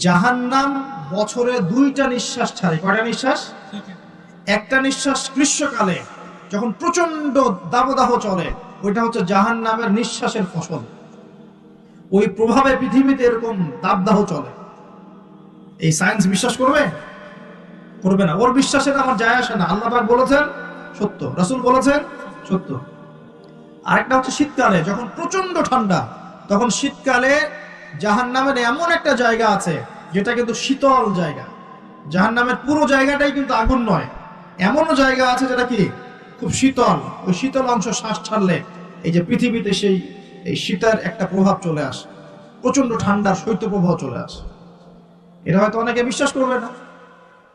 জাহান্নাম বছরে 2টা নিঃশ্বাস ছাড়ে। কয়টা নিঃশ্বাস? একটা নিঃশ্বাস গ্রীষ্মকালে যখন প্রচন্ড দাবদাহ চলে, ওইটা হচ্ছে জাহান্নামের নিঃশ্বাসের ফসল। ওই প্রভাবে পৃথিবীতে এরকম দাবদাহ চলে। এই সায়েন্স বিশ্বাস করবে? করবে না। ওর বিশ্বাসের আমার যায় আসে না। আল্লাহ পাক বলেছেন সত্য, রাসূল বলেছেন সত্য। আরেকটা হচ্ছে শীতকালে যখন প্রচন্ড ঠান্ডা, তখন শীতকালে জাহান্নামের এমন একটা জায়গা আছে যেটা কিন্তু শীতল জায়গা। জাহান্নামের পুরো জায়গাটাই কিন্তু আগুন নয়, এমনও জায়গা আছে যেটা কি খুব শীতল। ওই শীতল অংশ শ্বাস ছাড়লে এই যে পৃথিবীতে সেই এই শীতের একটা প্রভাব চলে আসে, প্রচন্ড ঠান্ডার শৈত্যপ্রবাহ চলে আসে। এটা হয়তো অনেকে বিশ্বাস করবে না,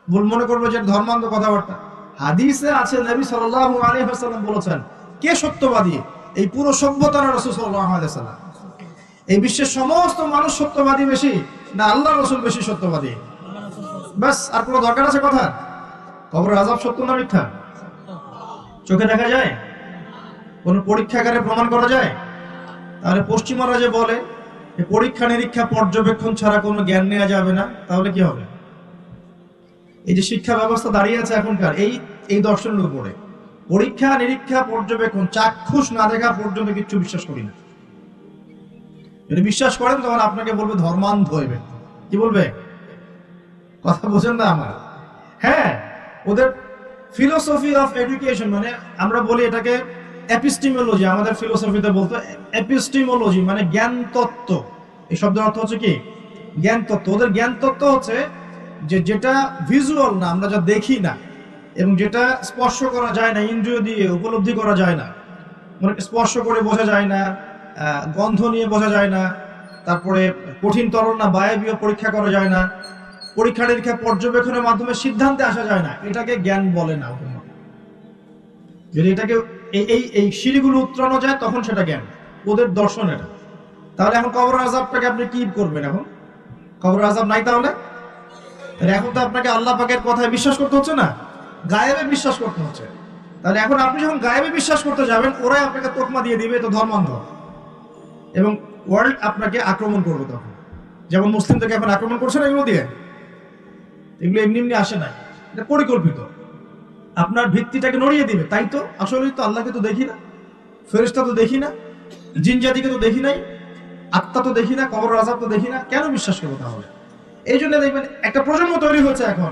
ভুল মনে করবে যে ধর্মান্ধ কথাবার্তা। হাদিসে আছে নবী সাল্লাল্লাহু আলাইহি ওয়াসাল্লাম বলেছেন, কে সত্যবাদী? এই পুরো সভ্যতা না রাসূল সাল্লাল্লাহু আলাইহি ওয়াসাল্লাম? এই বিশ্বের সমস্ত মানুষ সত্যবাদী বেশি না আল্লাহ রাসূল বেশি সত্যবাদী? বাস, আর কোনো দরকার আছে কথা? কবরের আযাব সত্য না মিথ্যা? চোখে দেখা যায়? কোন পরীক্ষাগারে প্রমাণ করা যায়? তাহলে পশ্চিমারা যে বলে পরীক্ষা নিরীক্ষা পর্যবেক্ষণ ছাড়া কোনো জ্ঞান নেওয়া যাবে না, তাহলে কি হবে? এই যে শিক্ষা ব্যবস্থা দাঁড়িয়ে আছে এখনকার এই দর্শনের উপরে, পরীক্ষা নিরীক্ষা পর্যবেক্ষণ চাক্ষুষ না দেখা পর্যন্ত কিছু বিশ্বাস করি না। যদি বিশ্বাস করেন তখন আপনাকে বলবে ধর্মান্ধ হইবে। কি বলবে? কথা বোঝেন না আমার? হ্যাঁ, ওদের ফিলোসফি অফ এডুকেশন, মানে আমরা বলি এটাকে এপিস্টিমোলজি, আমাদের ফিলোসফিতে বলতো এপিস্টিমোলজি, মানে জ্ঞান তত্ত্ব। এই শব্দের অর্থ হচ্ছে কি? জ্ঞান তত্ত্ব। ওদের জ্ঞান তত্ত্ব হচ্ছে যে যেটা ভিজুয়াল না, আমরা যা দেখি না, এবং যেটা স্পর্শ করা যায় না, ইন্দ্রিয় দিয়ে উপলব্ধি করা যায় না, মানে স্পর্শ করে বোঝা যায় না, গন্ধ নিয়ে বোঝা যায় না, তারপরে কঠিন তরল না বায়বীয় পরীক্ষা করা যায় না, পরীক্ষা নিরীক্ষা পর্যবেক্ষণের মাধ্যমে সিদ্ধান্তে আসা যায় না, এটাকে জ্ঞান বলে না। যদি এটাকে এই সিঁড়িগুলো উত্তরানো যায় তখন সেটা জ্ঞান, ওদের দর্শন এটা। তাহলে এখন কবর আযাবটাকে আপনি কি করবেন? এখন কবর আযাব নাই, তাহলে এখন তো আপনাকে আল্লাহ পাকের কথায় বিশ্বাস করতে হচ্ছে না, গায়েবে বিশ্বাস করতে হচ্ছে। তাহলে এখন আপনি যখন গায়েবে বিশ্বাস করতে যাবেন, ওরাই আপনাকে তোকমা দিয়ে দিবে এটা ধর্মান্ধ, এবং ওয়ার্ল্ড আপনাকে আক্রমণ করবে তখন। যেমন মুসলিমদেরকে এখন আক্রমণ করছে না এগুলো দিয়ে, এগুলো এমনি এমনি আসে না, এটা পরিকল্পিত। আপনার ভিত্তিটাকে নড়িয়ে দিবে। তাই তো আসলেই তো আল্লাহকে তো দেখি না, ফেরেশতা তো দেখি না, জিন জাতিকে তো দেখি নাই, আত্মা তো দেখি না, কবর আযাব তো দেখি না, কেন বিশ্বাস করবো তাহলে? এই জন্য দেখবেন একটা প্রজন্ম তৈরি হচ্ছে এখন,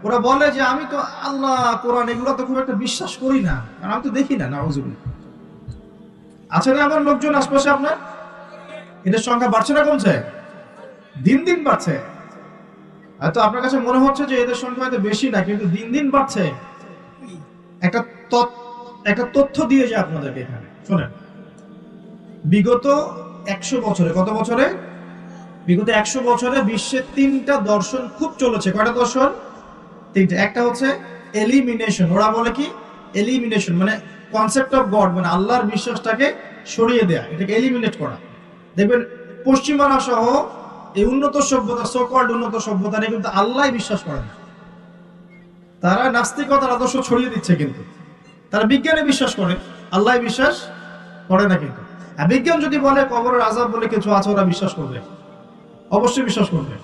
ওরা বলে যে আমি তো আল্লাহ কোরআন এগুলো তো খুব একটা বিশ্বাস করি না, কারণ আমি তো দেখি না। নাউজুবিল্লাহ। আছে না আমার লোকজন আশপাশে আপনার? এদের সংখ্যা বাড়ছে না কমছে? দিন দিন বাড়ছে। হয়তো আপনার কাছে মনে হচ্ছে যে এদের সংখ্যা হয়তো বেশি না, কিন্তু দিন দিন বাড়ছে। একটা তথ্য দিয়ে যায় আপনাদেরকে এখানে, শোনেন। বিগত 100 বছরে, কত বছরে? বিগত 100 বছরে বিশ্বের 3টা দর্শন খুব চলেছে। কয়টা দর্শন? 3টা। একটা হচ্ছে এলিমিনেশন, ওরা বলে কি এলিমিনেশন, মানে কনসেপ্ট অফ গড, মানে আল্লাহর বিশ্বাসটাকে সরিয়ে দেয়া, এটাকে এলিমিনেট করা। দেখবেন পশ্চিমারা সহ এই উন্নত সভ্যতা, সো কল্ড উন্নত সভ্যতা নিয়ে কিন্তু আল্লাহ বিশ্বাস করে না। তারা নাস্তিকতার আদর্শ ছড়িয়ে দিচ্ছে, কিন্তু তারা বিজ্ঞানে বিশ্বাস করে, আল্লাহ বিশ্বাস করে না। কিন্তু বিজ্ঞান যদি বলে কবরের আযাব বলে কিছু আছে, ওরা বিশ্বাস করবে, অবশ্যই বিশ্বাস করবে।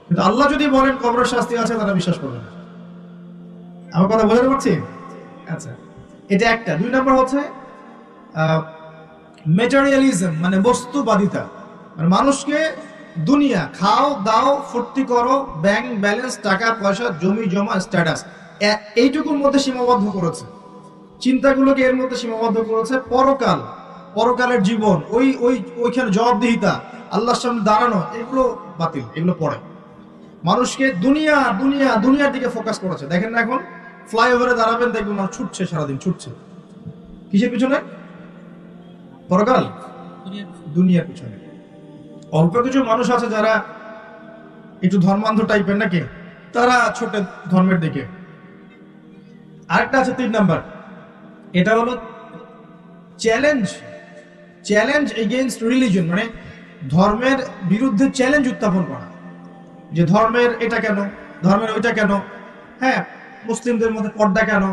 কিন্তু আল্লাহ যদি বলেন কবরের শাস্তি আছে, তারা বিশ্বাস করবে না। আমার কথা বোঝাতে পারছি? আচ্ছা, এটা একটা। 2 নম্বর হচ্ছে ম্যাটেরিয়ালিজম, মানে বস্তুবাদিতা, মানে মানুষকে দুনিয়া, খাও দাও ফুর্তি করো, ব্যাংক ব্যালেন্স, টাকা পয়সা, জমি জমা, স্ট্যাটাস, এইটুকুর মধ্যে সীমাবদ্ধ করেছে। চিন্তাগুলোকে এর মধ্যে সীমাবদ্ধ করেছে। পরকাল, পরকালের জীবন, ওইখানে জবাবদিহিতা, আল্লাহর সামনে দাঁড়ানো, এগুলো বাতিল, এগুলো পড়ে। মানুষকে দুনিয়ার দিকে ফোকাস করেছে। দেখেন না এখন ফ্লাইওভারে দাঁড়াবেন, দেখবেন মানুষ ছুটছে, সারাদিন ছুটছে। কিসের পিছনে? পরকাল, দুনিয়ার পিছনে। অল্প কিছু মানুষ আছে যারা একটু ধর্মান্ধ টাইপের নাকি, তারা ছোট ধর্মের দিকে। আরেকটা আছে 3 নাম্বার, এটা হলো চ্যালেঞ্জ এগেইনস্ট রিলিজন, মানে ধর্মের বিরুদ্ধে চ্যালেঞ্জ উত্থাপন করা, যে ধর্মের এটা কেন, ধর্মের ওইটা কেন, হ্যাঁ মুসলিমদের মধ্যে পর্দা কেন,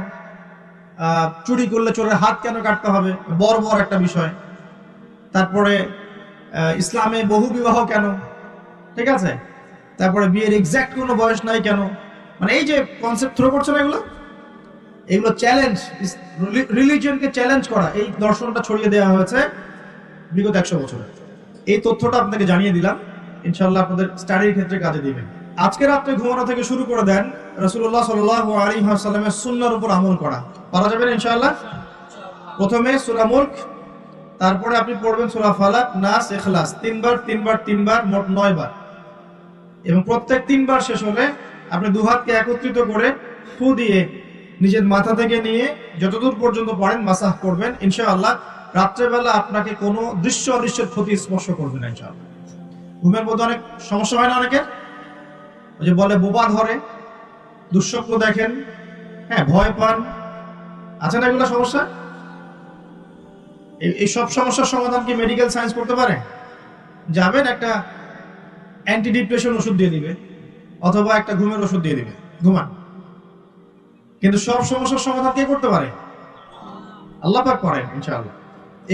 চুরি করলে চোরের হাত কেন কাটতে হবে, বড় একটা বিষয়। তারপরে ইসলামে বহু বিবাহ কেন, ঠিক আছে, তারপরে বিয়ের এক্সাক্ট কোনো বয়স নাই কেন, মানে এই যে কনসেপ্ট থ্রো করছে না এগুলো চ্যালেঞ্জ, রিলিজিয়নকে চ্যালেঞ্জ করা, এই দর্শনটা ছড়িয়ে দেওয়া হয়েছে বিগত 100 বছরে। এই তথ্যটা আপনাকে জানিয়ে দিলাম, ইনশাআল্লাহ আপনাদের স্টাডির ক্ষেত্রে কাজে দিবেন। আজকে রাত্রে ঘুমানো থেকে শুরু করে দেন রাসূলুল্লাহ সাল্লাল্লাহু আলাইহি ওয়াসাল্লামের সুন্নাহর উপর আমল করা, পারা যাবে না ইনশাআল্লাহ। প্রথমে সূরা মুলক, তারপরে আপনি পড়বেন সূরা ফালাক, নাস, ইখলাস, তিনবার মোট 9 বার, এবং প্রত্যেক 3 বার শেষ হলে আপনি দুহাতকে একত্রিত করে ফু দিয়ে নিজের মাথা থেকে নিয়ে যতদূর পর্যন্ত পারেন মাসাহ করবেন। ইনশাআল্লাহ রাত্রেবেলা আপনাকে কোনো দৃশ্য অদৃশ্যের ক্ষতি স্পর্শ করবে না ইনশাআল্লাহ। ঘুমের মধ্যে অনেক সমস্যা হয় না অনেকের, ওই যে বলে বোবা ধরে, দুঃস্বপ্ন দেখেন, হ্যাঁ ভয় পান, আছে না এগুলো সমস্যা? এই সব সমস্যার সমাধান কি মেডিকেল সায়েন্স করতে পারে? যাবেন একটা অ্যান্টি ডিপ্রেশন ওষুধ দিয়ে দিবে, অথবা একটা ঘুমের ওষুধ দিয়ে দিবে, ঘুমান। কিন্তু সব সমস্যার সমাধান কে করতে পারে? আল্লাহ পাক করেন ইনশাআল্লাহ।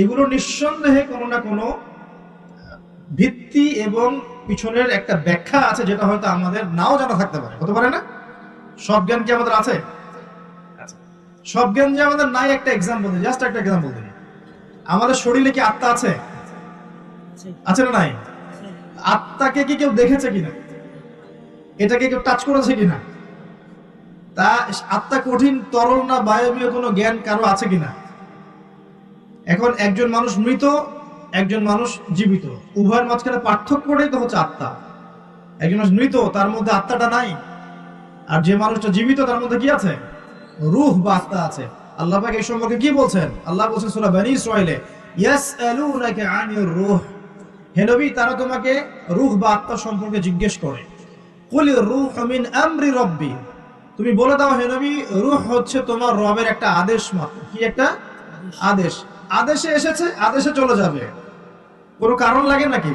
এগুলো নিঃসন্দেহে কোনো না কোনো ভিত্তি এবং পিছনের একটা ব্যাখ্যা আছে, যেটা হয়তো আমাদের নাও জানা থাকতে পারে, হতে পারে না? সব জ্ঞান কি আমাদের আছে? সব জ্ঞান যে আমাদের নাই, একটা এক্সাম্পল দিই, জাস্ট একটা এক্সাম্পল দিই। আমাদের শরীরে কি আত্মা আছে? আছে না নাই? আত্মাকে কি কেউ দেখেছে কিনা? এটাকে কেউ টাচ করেছে কিনা? তা আত্মা কঠিন, তরল না বায়বীয় কোনো জ্ঞান কারো আছে কিনা? এখন একজন মানুষ মৃত, একজন মানুষ জীবিত, উভয়ের মাঝখানে পার্থক্যটাই তো হচ্ছে আত্মা। একজন মানুষ মৃত, তার মধ্যে আত্মাটা নাই, আর যে মানুষটা জীবিত তার মধ্যে কি আছে? রূহ বা আত্মা আছে। আল্লাহ পাক এই সম্পর্কে কি বলছেন? আল্লাহ বলছেন সূরা বনী ইসরাঈলে, ইয়াসআলুনাকা আনির রূহ, হে নবী তারা তোমাকে রূহ বা আত্মা সম্পর্কে জিজ্ঞেস করে। কুলির রূহু মিন আমরি রাব্বি, তুমি বলে দাও হে নবী রূহ হচ্ছে তোমার রবের একটা আদেশ মাত্র। কি একটা আদেশ? আদেশে এসেছে, আদেশে চলে যাবে, কোনো কারণ লাগে নাকি?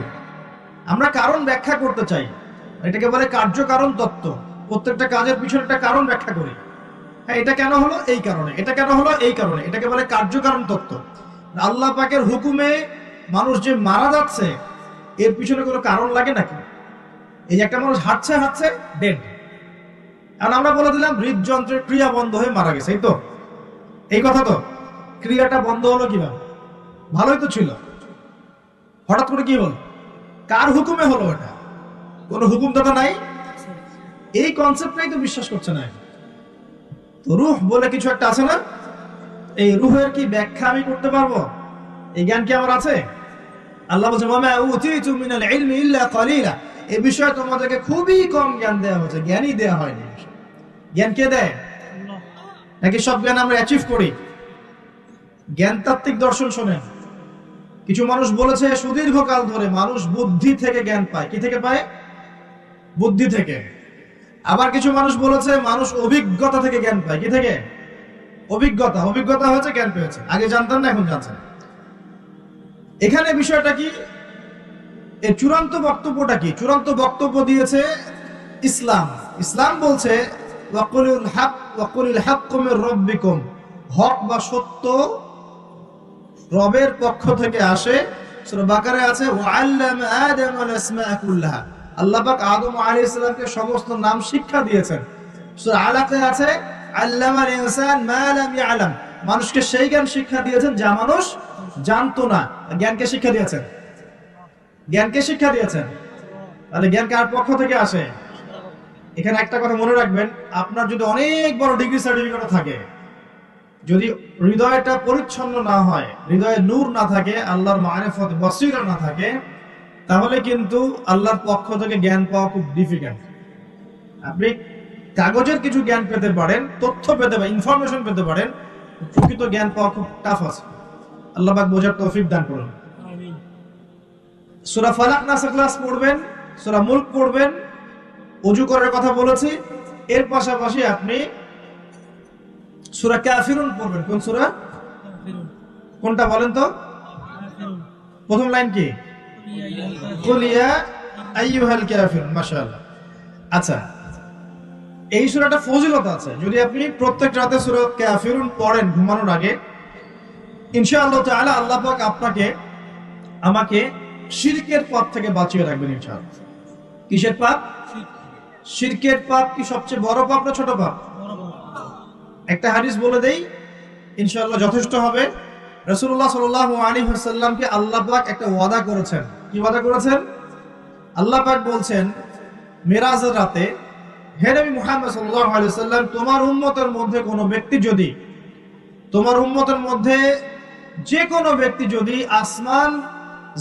আমরা কারণ ব্যাখ্যা করতে চাই, এটাকে বলে কার্যকারণ তত্ত্ব। প্রত্যেকটা কাজের পিছনে একটা কারণ ব্যাখ্যা করি, হ্যাঁ এটা কেন হলো এই কারণে, এটা কেন হলো এই কারণে, এটাকে বলে কার্যকারণ তত্ত্ব। আল্লাহ পাকের হুকুমে মানুষ যে মারা যাচ্ছে, এর পিছনে কোনো কারণ লাগে নাকি? এই যে একটা মানুষ হাঁটছে হাঁটছে ডেড, আর আমরা বলে দিলাম হৃদযন্ত্রের ক্রিয়া বন্ধ হয়ে মারা গেছে, এই তো এই কথা তো। ক্রিয়াটা বন্ধ হলো কিভাবে? ভালোই তো ছিল, হঠাৎ করে কি হলো? কার হুকুমে হলো? এটা কোনো হুকুমদাতা নাই, এই কনসেপ্টটাই তো বিশ্বাস করছে না। তো রূহ বলে কিছু একটা আছে না, এই রূহের কি ব্যাখ্যা আমি করতে পারবো? এই জ্ঞান কি আমার আছে? আল্লাহ বলছে ওয়ামা উতিতু মিনাল ইলমি ইল্লা কালিলা, এই বিষয়ে তোমাদেরকে খুবই কম জ্ঞান দেওয়া হয়েছে, জ্ঞানই দেওয়া হয়নি। জ্ঞান কে দেয়? নাকি সব জ্ঞান আমরা অ্যাচিভ করি? জ্ঞানতাত্ত্বিক দর্শন শোনেন, কিছু মানুষ বলেছে সুদীর্ঘকাল ধরে মানুষ বুদ্ধি থেকে জ্ঞান পায়। কি থেকে পায়? বুদ্ধি থেকে। আবার কিছু মানুষ বলেছে মানুষ অভিজ্ঞতা থেকে জ্ঞান পায়। কি থেকে? অভিজ্ঞতা। অভিজ্ঞতা হয়েছে, জ্ঞান পেয়েছে, আগে জানতেন না এখন জানছেন। এখানে বিষয়টা কি, এর চূড়ান্ত বক্তব্যটা কি? চূড়ান্ত বক্তব্য দিয়েছে ইসলাম। ইসলাম বলছে ওয়াকুলুল হক ওয়াকুলিল হাক্কু মির রাব্বিকুম, হক বা সত্য রবের পক্ষ থেকে আসে। সূরা বাকারায় আছে ওয়াআল্লামা আদামাল আসমাআ কুল্লাহা, আল্লাহ পাক আদম আলাইহিস সালামকে সমস্ত নাম শিক্ষা দিয়েছেন। সূরা আলাকায় আছে আল্লামাল ইনসান মা লাম ইয়ালাম, মানুষকে সেই জ্ঞান শিক্ষা দিয়েছেন যা মানুষ জানতো না। জ্ঞানকে শিক্ষা দিয়েছেন, জ্ঞানকে শিক্ষা দিয়েছেন। তাহলে জ্ঞান কার পক্ষ থেকে আসে? এখানে একটা কথা মনে রাখবেন, আপনার যদি অনেক বড় ডিগ্রি সার্টিফিকেট থাকে, যদি হৃদয়টা পরিচ্ছন্ন না হয়, হৃদয়ে নূর না থাকে, আল্লাহর মারিফত বসীরা না থাকে, তাহলে কিন্তু আল্লাহর পক্ষ থেকে জ্ঞান পাওয়া খুব ডিফিকাল্ট। আপনি কাগজের কিছু জ্ঞান পেতে পারেন, তথ্য পেতে পারেন, ইনফরমেশন পেতে পারেন, প্রকৃত জ্ঞান পাওয়া খুব টাফ আছে। আল্লাহ পাক বোঝার তৌফিক দান করুন। সূরা ফালাক, নাস, ইখলাস পড়বেন, সূরা মুলক পড়বেন, ওযু করার কথা বলেছি। এর পাশাপাশি আপনি সূরা কাফিরুন পড়বেন। কোন সূরা? কোনটা বলেন তো? প্রথম লাইন কি? কুল ইয়া আইয়ুহাল কাফিরুন। মাশাআল্লাহ। আচ্ছা, এই সূরাটা ফজিলত আছে। যদি আপনি প্রত্যেক রাতে সূরা কাফিরুন পড়েন ঘুমানোর আগে, ইনশাআল্লাহ তাআলা আল্লাহ পাক আপনাকে আমাকে শিরকের পথ থেকে বাঁচিয়ে রাখবেন ইনশাআল্লাহ। কিসের পাপ? শিরকের পাপ কি সবচেয়ে বড় পাপ না ছোট পাপ? একটা হাদিস বলে দেই, ইনশাআল্লাহ যথেষ্ট হবে। রাসূলুল্লাহ সাল্লাল্লাহু আলাইহি ওয়াসাল্লামকে আল্লাহ পাক একটা ওয়াদা করেছেন। কি ওয়াদা করেছেন? আল্লাহ পাক বলছেন মেরাজের রাতে, হে নবী মুহাম্মদ সাল্লাল্লাহু আলাইহি ওয়াসাল্লাম, তোমার উম্মতের মধ্যে কোনো ব্যক্তি যদি, তোমার উম্মতের মধ্যে যে কোনো ব্যক্তি যদি আসমান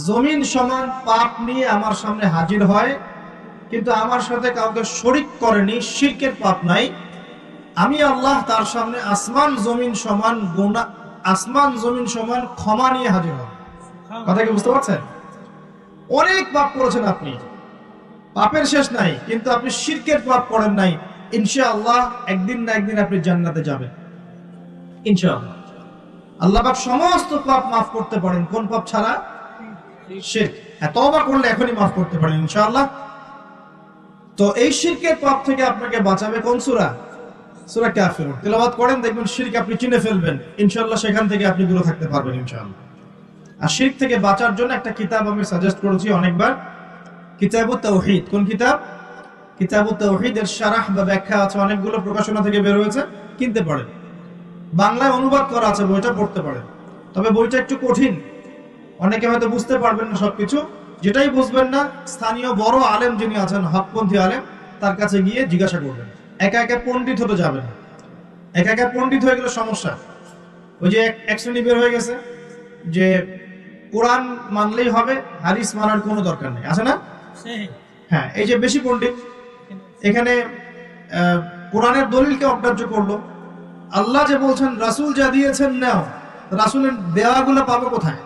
জমিন সমান পাপ নিয়ে আমার সামনে হাজির হয়, কিন্তু আমার সাথে কাউকে শরীক করেনি, শিরকের পাপ নাই, আমি আল্লাহ তার সামনে আসমান জমিন সমান গুনাহ, আসমান জমিন সমান ক্ষমা নিয়ে হাজির হন। কথা কি বুঝতে পারছেন? অনেক পাপ করেছেন আপনি, পাপের শেষ নাই, কিন্তু আপনি শিরকের পাপ করেন নাই, ইনশাআল্লাহ একদিন না একদিন আপনি জান্নাতে যাবেন ইনশাআল্লাহ। আল্লাহ পাক সমস্ত পাপ মাফ করতে পারেন, কোন পাপ ছাড়া? শিরক। তওবা করলে এখনই মাফ করতে পারেন ইনশাআল্লাহ। তো এই শিরকের পাপ থেকে আপনাকে বাঁচাবে কোন সূরা? সূরা কাফিরুন। তেলাওয়াত করেন, দেখবেন শিরক আপনি চিনে ফেলবেন ইনশাআল্লাহ, সেখান থেকে আপনি দূরে থাকতে পারবেন ইনশাআল্লাহ। আর শিরক থেকে বাঁচার জন্য একটা কিতাব আমি সাজেস্ট করেছি অনেকবার, কিতাবুত তাওহীদ। কোন কিতাব? কিতাবুত তাওহীদ। এর শারাহ বা ব্যাখ্যা আছে, অনেকগুলো প্রকাশনা থেকে বের হয়েছে, কিনতে পারেন। বাংলায় অনুবাদ করা আছে, বইটা পড়তে পারেন। তবে বইটা একটু কঠিন, অনেকে হয়তো বুঝতে পারবেন না সবকিছু। যেটাই বুঝবেন না, স্থানীয় বড় আলেম যিনি আছেন, হকপন্থী আলেম, তার কাছে গিয়ে জিজ্ঞাসা করবেন। একা একা পণ্ডিত হতে যাবেন না, একা একা পণ্ডিত হয়ে গেলে সমস্যা। ওই যে এক শ্রেণী বের হয়ে গেছে যে কোরআন মানলেই হবে, হাদিস মানার কোনো দরকার নেই, আছে না? হ্যাঁ, এই যে বেশি পণ্ডিত, এখানে কোরআনের দলিলকে অগ্রাহ্য করলো। আল্লাহ যে বলছেন রাসূল যা দিয়েছেন নাও, রাসূলের দেওয়াগুলো পাবো কোথায়?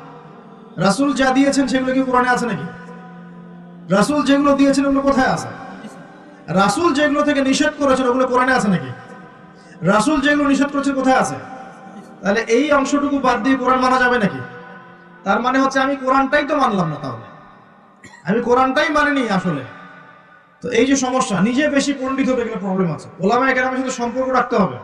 রাসূল যা দিয়েছেন সেগুলো কি কোরআনে আছে নাকি? রাসূল যেগুলো দিয়েছেন ওগুলো কোথায় আছে? রাসূল যেগুলো থেকে নিষেধ করেছেন ওগুলো কোরআনে আছে নাকি? রাসূল যেগুলো নিষেধ করেছেন কোথায় আছে? তাহলে এই অংশটুকু বাদ দিয়ে কোরআন মানা যাবে নাকি? তার মানে হচ্ছে আমি কোরআনটাই তো মানলাম না, তাহলে আমি কোরআনটাই মানিনি আসলে। তো এই যে সমস্যা, নিজে বেশি পণ্ডিত হতে গেলে প্রবলেম আছে। ওলামায়ে কেরামের সাথে সম্পর্ক রাখতে হবে।